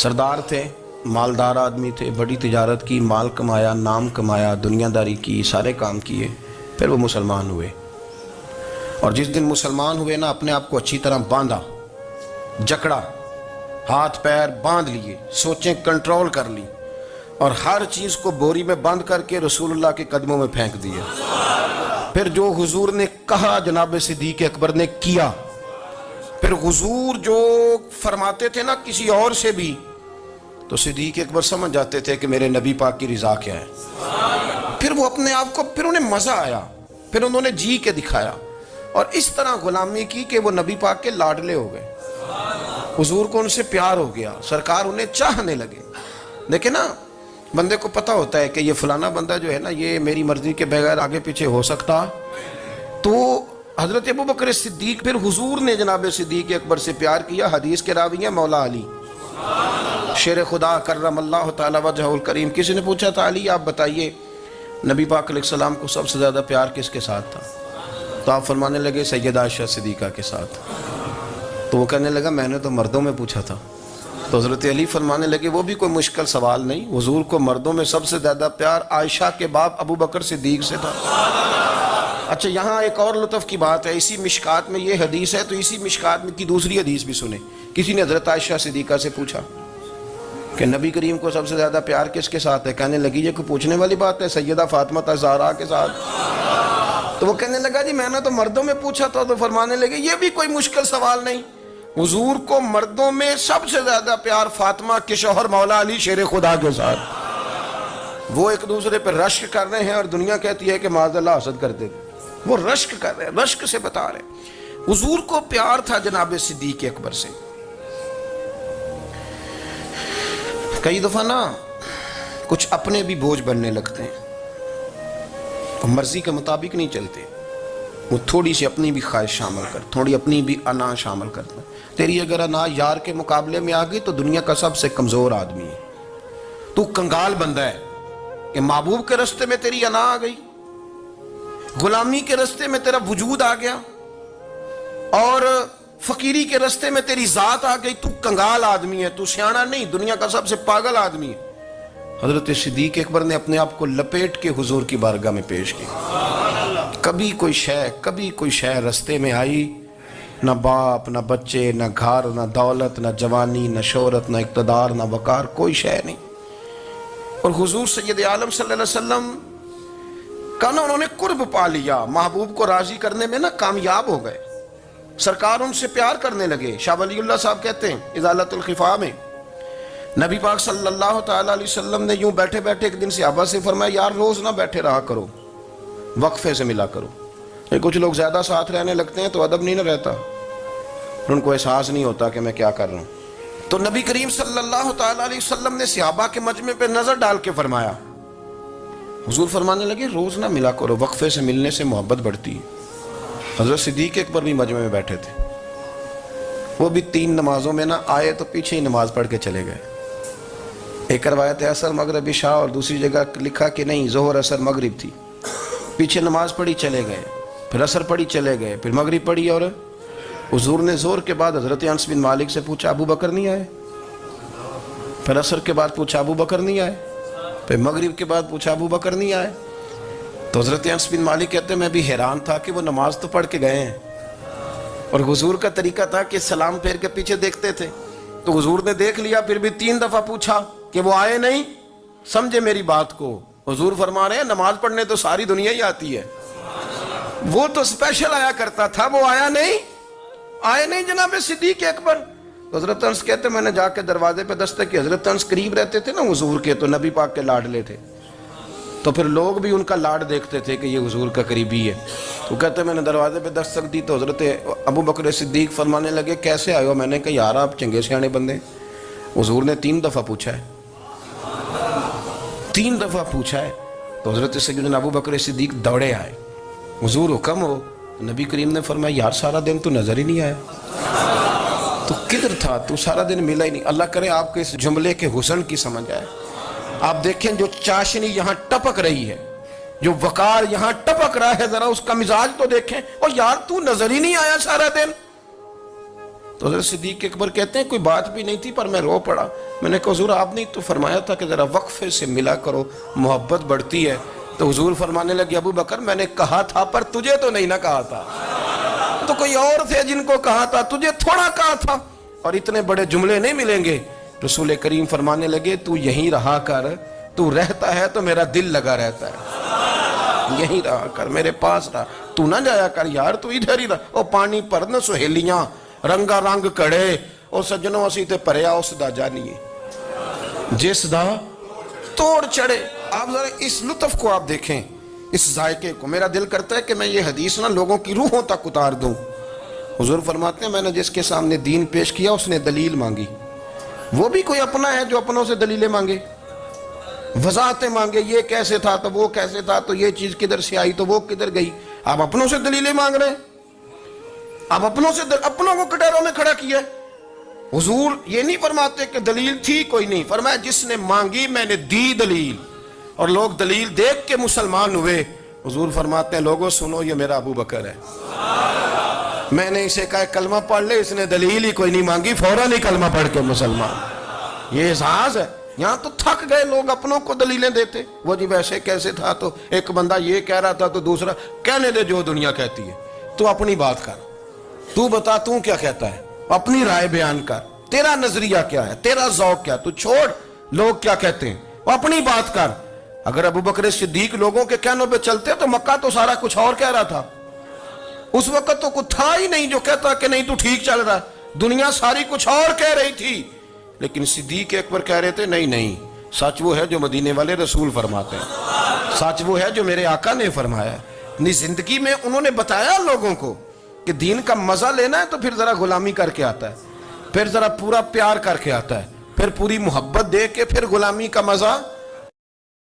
सरदार थे, मालदार आदमी थे, बड़ी तिजारत की, माल कमाया, नाम कमाया, दुनियादारी की, सारे काम किए, फिर वो मुसलमान हुए। और जिस दिन मुसलमान हुए ना, अपने आप को अच्छी तरह बांधा, जकड़ा, हाथ पैर बांध लिए, सोचें कंट्रोल कर ली, और हर चीज़ को बोरी में बंद करके रसूलुल्लाह के कदमों में फेंक दिया। फिर जो हुजूर ने कहा जनाब सिद्दीक अकबर ने किया। फिर हुजूर जो फरमाते थे ना किसी और से भी, तो सिद्दीक अकबर समझ जाते थे कि मेरे नबी पाक की रिजा क्या है। फिर वो अपने आप को, फिर उन्हें मज़ा आया, फिर उन्होंने जी के दिखाया, और इस तरह गुलामी की कि वो नबी पाक के लाडले हो गए। हुजूर को उनसे प्यार हो गया, सरकार उन्हें चाहने लगे। देखे ना, बंदे को पता होता है कि ये फलाना बंदा जो है ना, ये मेरी मर्जी के बगैर आगे पीछे हो सकता। तो हजरत अबू बकर सिद्दीक, फिर हुजूर ने जनाब सिद्दीक अकबर से प्यार किया। हदीस के रावी हैं मौला अली शेर खुदा करमल्लाहु तआला वजहुल करीम। किसी ने पूछा था, अली आप बताइए नबी पाक अलैहिस्सलाम को सबसे ज़्यादा प्यार किसके साथ था? तो आप फरमाने लगे सैयदा आयशा सिद्दीका के साथ। तो वो कहने लगा मैंने तो मर्दों में पूछा था। तो हज़रत अली फरमाने लगे वो भी कोई मुश्किल सवाल नहीं, हुजूर को मर्दों में सबसे ज़्यादा प्यार आयशा के बाप अबू बकर सिद्दीक से था। अच्छा, यहाँ एक और लुत्फ़ की बात है, इसी मिशकात में ये हदीस है, तो इसी मिशकात में की दूसरी हदीस भी सुने। किसी ने हज़रत आयशा सिद्दीका से पूछा कि नबी करीम को सबसे ज़्यादा प्यार किसके साथ है? कहने लगी ये कोई पूछने वाली बात है, सैयदा फातिमा ज़हरा के साथ। तो वो कहने लगा जी मैंने तो मर्दों में पूछा था। तो फरमाने लगे ये भी कोई मुश्किल सवाल नहीं, हुजूर को मर्दों में सबसे ज्यादा प्यार फातिमा के शौहर मौला अली शेर खुदा के साथ। वो एक दूसरे पर रश्क कर रहे हैं और दुनिया कहती है कि माज़अल्लाह हसद कर दे। वो रश्क कर रहे हैं, रश्क से बता रहे। हुजूर को प्यार था जनाब सिद्दीक अकबर से। कई दफा ना कुछ अपने भी बोझ बनने लगते हैं, वो मर्जी के मुताबिक नहीं चलते। वो थोड़ी सी अपनी भी ख्वाहिश शामिल कर, थोड़ी अपनी भी अना शामिल करता है। तेरी अगर अना यार के मुकाबले में आ गई तो दुनिया का सबसे कमजोर आदमी है। तू कंगाल बंदा है कि महबूब के रास्ते में तेरी अना आ गई, गुलामी के रास्ते में तेरा वजूद आ गया, और फकीरी के रास्ते में तेरी जात आ गई। तू कंगाल आदमी है, तू सियाना नहीं, दुनिया का सबसे पागल आदमी है। हजरत सिद्दीक अकबर ने अपने आप को लपेट के हुजूर की बारगाह में पेश की। कभी कोई शय रास्ते में आई, न बाप, न बच्चे, न घर, न दौलत, न जवानी, न शोहरत, न इक़्तिदार, न वकार, कोई शय नहीं। और हुजूर सैयद आलम सल्लल्लाहु अलैहि वसल्लम का ना उन्होंने कुर्ब पा लिया, महबूब को राजी करने में ना कामयाब हो गए। सरकार उनसे प्यार करने लगे। शाह वलीउल्लाह साहब कहते हैं इज़ालतुल खिफा में, नबी पाक सल्लल्लाहु तआला अलैहि वसल्लम ने यूं बैठे बैठे एक दिन सहाबा से फरमाया यार रोज ना बैठे रहा करो, वक्फे से मिला करो। ये कुछ लोग ज्यादा साथ रहने लगते हैं तो अदब नहीं ना रहता, उनको एहसास नहीं होता कि मैं क्या कर रहा हूँ। तो नबी करीम सल्लल्लाहु तआला अलैहि वसल्लम ने सहाबा के मजमे पे नजर डाल के फरमाया, हुजूर फरमाने लगे रोज ना मिला करो, वक्फे से मिलने से मोहब्बत बढ़ती है। हजरत सिद्दीक अकबर भी मजमे में बैठे थे, वो भी 3 नमाजों में ना आए तो पीछे ही नमाज पढ़ के चले गए। एक रवायत है असर मगरिब इशा, और दूसरी जगह लिखा कि नहीं ज़ोहर असर मगरिब थी। पीछे नमाज पढ़ी चले गए, फिर असर पढ़ी चले गए, फिर मगरिब पढ़ी। और हुजूर ने जोर के बाद हजरत अनस बिन मालिक से पूछा अबू बकर नहीं आए? फिर असर के बाद पूछा अबू बकर नहीं आए? फिर मगरिब के बाद पूछा अबू बकर नहीं आए? तो हजरत अनस बिन मालिक कहते मैं भी हैरान था कि वो नमाज तो पढ़ के गए हैं, और हुजूर का तरीका था कि सलाम फेर के पीछे देखते थे। तो हुजूर ने देख लिया, फिर भी 3 दफा पूछा कि वो आए नहीं? समझे मेरी बात को? हुजूर फरमा रहे हैं नमाज पढ़ने तो सारी दुनिया ही आती है, वो तो स्पेशल आया करता था, वो आए नहीं जनाब सिद्दीक अकबर। तो हजरत अनस कहते मैंने जाके दरवाजे पे दस्तक की। हजरत अनस करीब रहते थे ना हुजूर के, तो नबी पाक के लाडले थे, तो फिर लोग भी उनका लाड देखते थे कि ये हुजूर का करीबी है। तो कहते मैंने दरवाजे पे दस्तक दी तो हजरत अबू बकर सिद्दीक फरमाने लगे कैसे आए हो? मैंने कहा यार आप चंगे सियाने बंदे। हुजूर ने 3 दफा पूछा है, 3 दफा पूछा है। तो हजरत सैयदना अबू बकर सिद्दीक दौड़े आए, हुजूर हुक्म हो। नबी करीम ने फरमाया यार सारा दिन तो नजर ही नहीं आया, तो किधर था तू? सारा दिन मिला ही नहीं। अल्लाह करे आपके इस जुमले के हुस्न की समझ आए। आप देखें जो चाशनी यहाँ टपक रही है, जो वकार यहाँ टपक रहा है, जरा उसका मिजाज तो देखें। और यार तू नजर ही नहीं आया सारा दिन, تو حضرت صدیق اکبر کہتے ہیں کوئی بات بھی نہیں تھی پر میں رو پڑا. میں نے کہا حضور آپ نے تو فرمایا تھا کہ ذرا وقفے سے ملا کرو محبت بڑھتی ہے. تو حضور فرمانے لگے ابو بکر میں نے کہا تھا پر تجھے تو نہیں نہ کہا تھا, تو کوئی اور تھے جن کو کہا تھا, تجھے تھوڑا کہا تھا. اور اتنے بڑے جملے نہیں ملیں گے. رسول کریم فرمانے لگے تو یہیں رہا کر, تو رہتا ہے تو میرا دل لگا رہتا ہے, یہیں رہا کر میرے پاس رہا, تو نہ جایا کر یار, تو ادھر ہی رہا. او پانی پر نہ سہیلیاں رنگا رنگ کڑے اور سجنوں اسی تے پریا اس دا جانیے جس دا توڑ چڑھے. آپ ذرا اس لطف کو آپ دیکھیں, اس ذائقے کو. میرا دل کرتا ہے کہ میں یہ حدیث نہ لوگوں کی روحوں تک اتار دوں. حضور فرماتے ہیں میں نے جس کے سامنے دین پیش کیا اس نے دلیل مانگی. وہ بھی کوئی اپنا ہے جو اپنوں سے دلیلیں مانگے, وضاحتیں مانگے, یہ کیسے تھا تو وہ کیسے تھا, تو یہ چیز کدھر سے آئی تو وہ کدھر گئی. آپ اپنوں سے دلیلیں مانگ رہے ہیں, آپ اپنوں کو کٹہروں میں کھڑا کیا. حضور یہ نہیں فرماتے کہ دلیل تھی کوئی نہیں, فرمایا جس نے مانگی میں نے دی دلیل, اور لوگ دلیل دیکھ کے مسلمان ہوئے. حضور فرماتے ہیں لوگوں سنو یہ میرا ابو بکر ہے, میں نے اسے کہا کلمہ پڑھ لے, اس نے دلیل ہی کوئی نہیں مانگی, فوراً ہی کلمہ پڑھ کے مسلمان. یہ احساس ہے. یہاں تو تھک گئے لوگ اپنوں کو دلیلیں دیتے, وہ جی ویسے کیسے تھا, تو ایک بندہ یہ کہہ رہا تھا تو دوسرا کہنے دے جو دنیا کہتی ہے, تو اپنی بات کر, تو بتا تو کیا کہتا ہے, اپنی رائے بیان کر, تیرا نظریہ کیا ہے, تیرا ذوق کیا, تو چھوڑ لوگ کیا کہتے ہیں, اپنی بات کر. اگر ابو بکر صدیق لوگوں کے کہنوں پہ چلتے تو مکہ تو سارا کچھ اور کہہ رہا تھا. اس وقت تو کچھ تھا ہی نہیں جو کہتا کہ نہیں تو ٹھیک چل رہا, دنیا ساری کچھ اور کہہ رہی تھی. لیکن صدیق اکبر کہہ رہے تھے نہیں نہیں, سچ وہ ہے جو مدینے والے رسول فرماتے ہیں, سچ وہ ہے جو میرے آقا نے فرمایا. اپنی زندگی میں انہوں نے بتایا لوگوں کو کہ دین کا مزہ لینا ہے تو پھر ذرا غلامی کر کے آتا ہے, پھر ذرا پورا پیار کر کے آتا ہے, پھر پوری محبت دے کے پھر غلامی کا مزہ